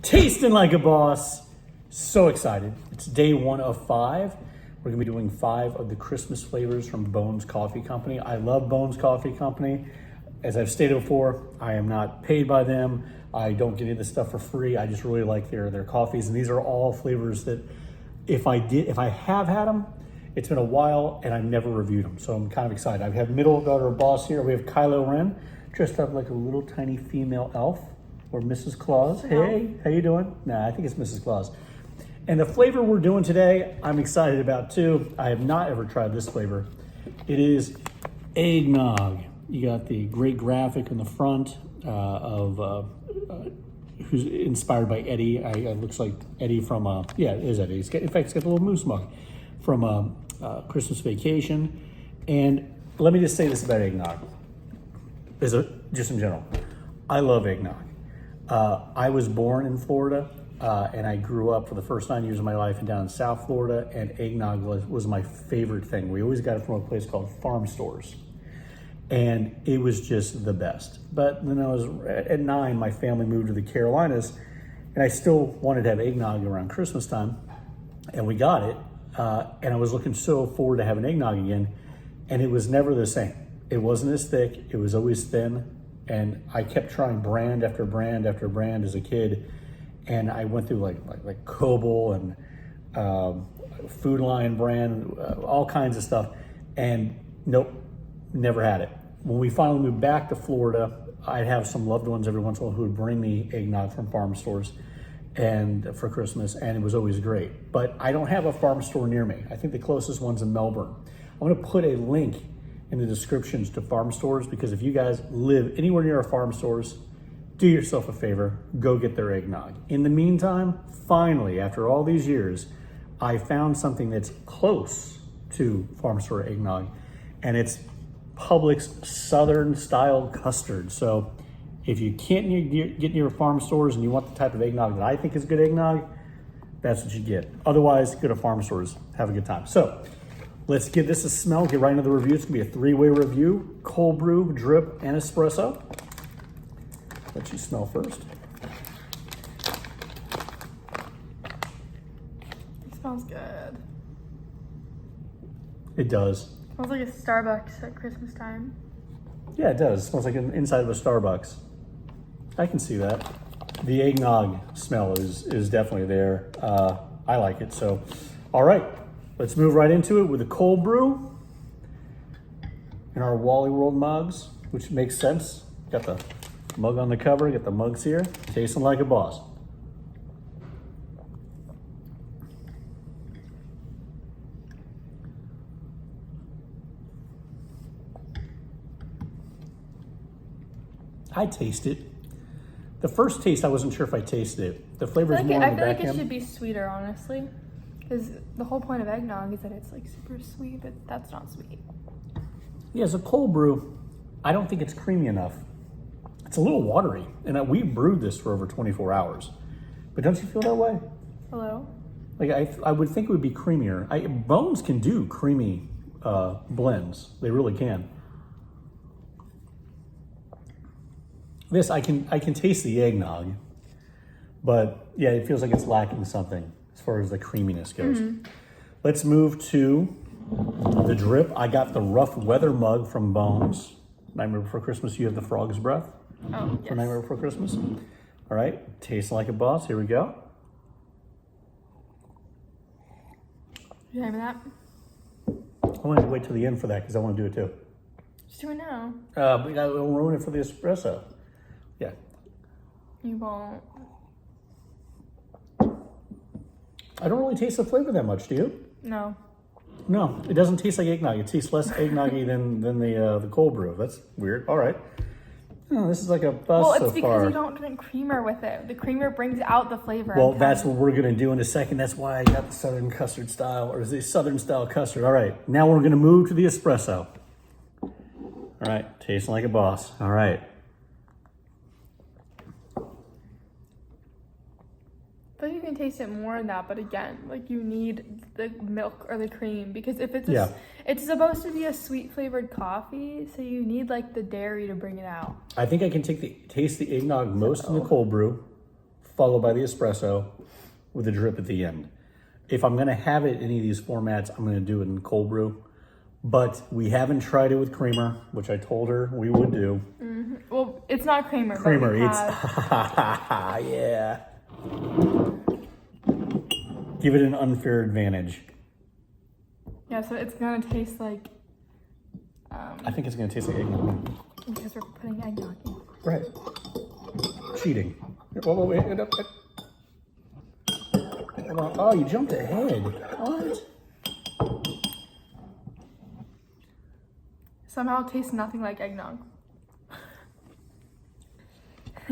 Tasting like a boss. So excited. It's day 1 of 5. We're gonna be doing 5 of the Christmas flavors from Bones Coffee Company. I love Bones Coffee Company. As I've stated before, I am not paid by them. I don't get any of this stuff for free. I just really like their coffees. And these are all flavors that if I have had them, it's been a while and I've never reviewed them. So I'm kind of excited. I have middle daughter boss here. We have Kylo Ren, dressed up like a little tiny female elf, or Mrs. Claus. Hey, how you doing? Nah, I think it's Mrs. Claus. And the flavor we're doing today, I'm excited about too. I have not ever tried this flavor. It is eggnog. You got the great graphic in the front who's inspired by Eddie. It looks like Eddie from, yeah, it is Eddie. In fact, it's got the little moose mug from Christmas Vacation. And let me just say this about eggnog. Just in general, I love eggnog. I was born in Florida, and I grew up for the first 9 years of my life down in South Florida, and eggnog was my favorite thing. We always got it from a place called Farm Stores, and it was just the best. But when I was at 9, my family moved to the Carolinas, and I still wanted to have eggnog around Christmas time, and we got it, and I was looking so forward to having eggnog again, and it was never the same. It wasn't as thick, it was always thin, and I kept trying brand after brand after brand as a kid, and I went through like Coble and Food Lion brand, all kinds of stuff, and nope, never had it. When we finally moved back to Florida, I'd have some loved ones every once in a while who would bring me eggnog from farm stores and for Christmas, and it was always great. But I don't have a farm store near me. I think the closest one's in Melbourne. I'm gonna put a link in the descriptions to farm stores, because if you guys live anywhere near our farm stores, do yourself a favor, go get their eggnog. In the meantime, finally, after all these years, I found something that's close to farm store eggnog, and it's Publix Southern style custard. So if you can't get near farm stores and you want the type of eggnog that I think is good eggnog, that's what you get. Otherwise, go to farm stores, have a good time. So let's give this a smell, get right into the review. It's gonna be a 3-way review: cold brew, drip, and espresso. Let you smell first. It smells good. It does. It smells like a Starbucks at Christmas time. Yeah, it does. It smells like an inside of a Starbucks. I can see that. The eggnog smell is definitely there. I like it. So, all right, let's move right into it with a cold brew in our Wally World mugs, which makes sense. Got the mug on the cover, get the mugs here. Tasting like a boss. I taste it. The first taste, I wasn't sure if I tasted it. The flavor's more on the back end. I feel like it should be sweeter, honestly. Because the whole point of eggnog is that it's like super sweet, but that's not sweet. Yeah, as a cold brew, I don't think it's creamy enough. It's a little watery, and we brewed this for over 24 hours. But don't you feel that way? Hello? Like I would think it would be creamier. Bones can do creamy blends. They really can. This, I can taste the eggnog, but yeah, it feels like it's lacking something as far as the creaminess goes. Mm-hmm. Let's move to the drip. I got the Rough Weather mug from Bones. Nightmare Before Christmas, you have the Frog's Breath. Oh, yes. For Nightmare Before Christmas. All right, tasting like a boss. Here we go. You having that? I wanted to wait till the end for that because I want to do it too. Just do it now. But it'll ruin it for the espresso. Yeah. You won't. I don't really taste the flavor that much, do you? No. No, it doesn't taste like eggnog. It tastes less eggnoggy than the cold brew. That's weird. All right. Oh, this is like a bust so far. Well, it's because you don't drink creamer with it. The creamer brings out the flavor. Well, that's what we're gonna do in a second. That's why I got the Southern custard style, or the Southern style custard. All right, now we're gonna move to the espresso. All right, tasting like a boss. All right. I feel like you can taste it more than that, but again, like you need the milk or the cream, because if it's it's supposed to be a sweet flavored coffee, so you need like the dairy to bring it out. I think I can taste the eggnog most in the cold brew, followed by the espresso with a drip at the end. If I'm gonna have it in any of these formats, I'm gonna do it in cold brew. But we haven't tried it with creamer, which I told her we would do. Mm-hmm. Well, it's not creamer. Creamer, but it's yeah. Give it an unfair advantage. Yeah, so it's gonna taste like. I think it's gonna taste like eggnog. Because we're putting eggnog in. Right. Cheating. Wait. Hold on. Oh, you jumped ahead. What? Somehow it tastes nothing like eggnog.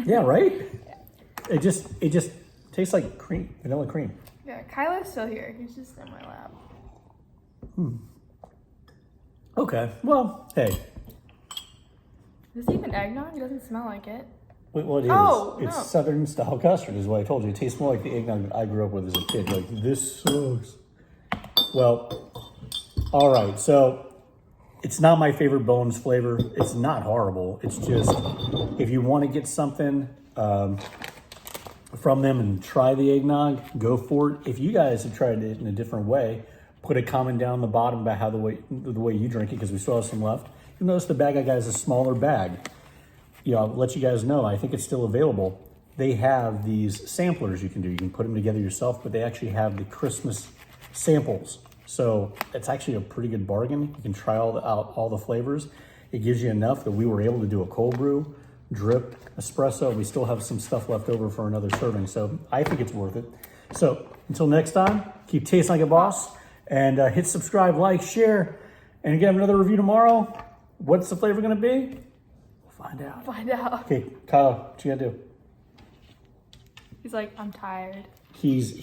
Yeah, right? It just tastes like cream, vanilla cream. Yeah, Kylo's still here. He's just in my lap. Okay, well, hey. Is this even eggnog? It doesn't smell like it. Well, it is. Oh, It's no. Southern style custard is what I told you. It tastes more like the eggnog that I grew up with as a kid. Like, this sucks. Well, all right, so it's not my favorite Bones flavor. It's not horrible. It's just, if you want to get something from them and try the eggnog, go for it. If you guys have tried it in a different way, put a comment down the bottom about how the way you drink it, because we still have some left. You'll notice the bag I got is a smaller bag. You know, I'll let you guys know, I think it's still available. They have these samplers you can do. You can put them together yourself, but they actually have the Christmas samples. So it's actually a pretty good bargain. You can try out all the flavors. It gives you enough that we were able to do a cold brew, drip, espresso. We still have some stuff left over for another serving. So I think it's worth it. So until next time, keep tasting like a boss, and hit subscribe, like, share, and again, another review tomorrow. What's the flavor gonna be? We'll find out. Find out. Okay, Kyle, what you gonna do? He's like, I'm tired. He's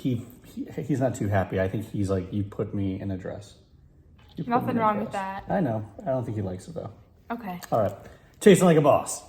not too happy. I think he's like, you put me in a dress. You put me Nothing in a wrong dress. with that. I know. I don't think he likes it though. Okay. All right. Tasting like a boss.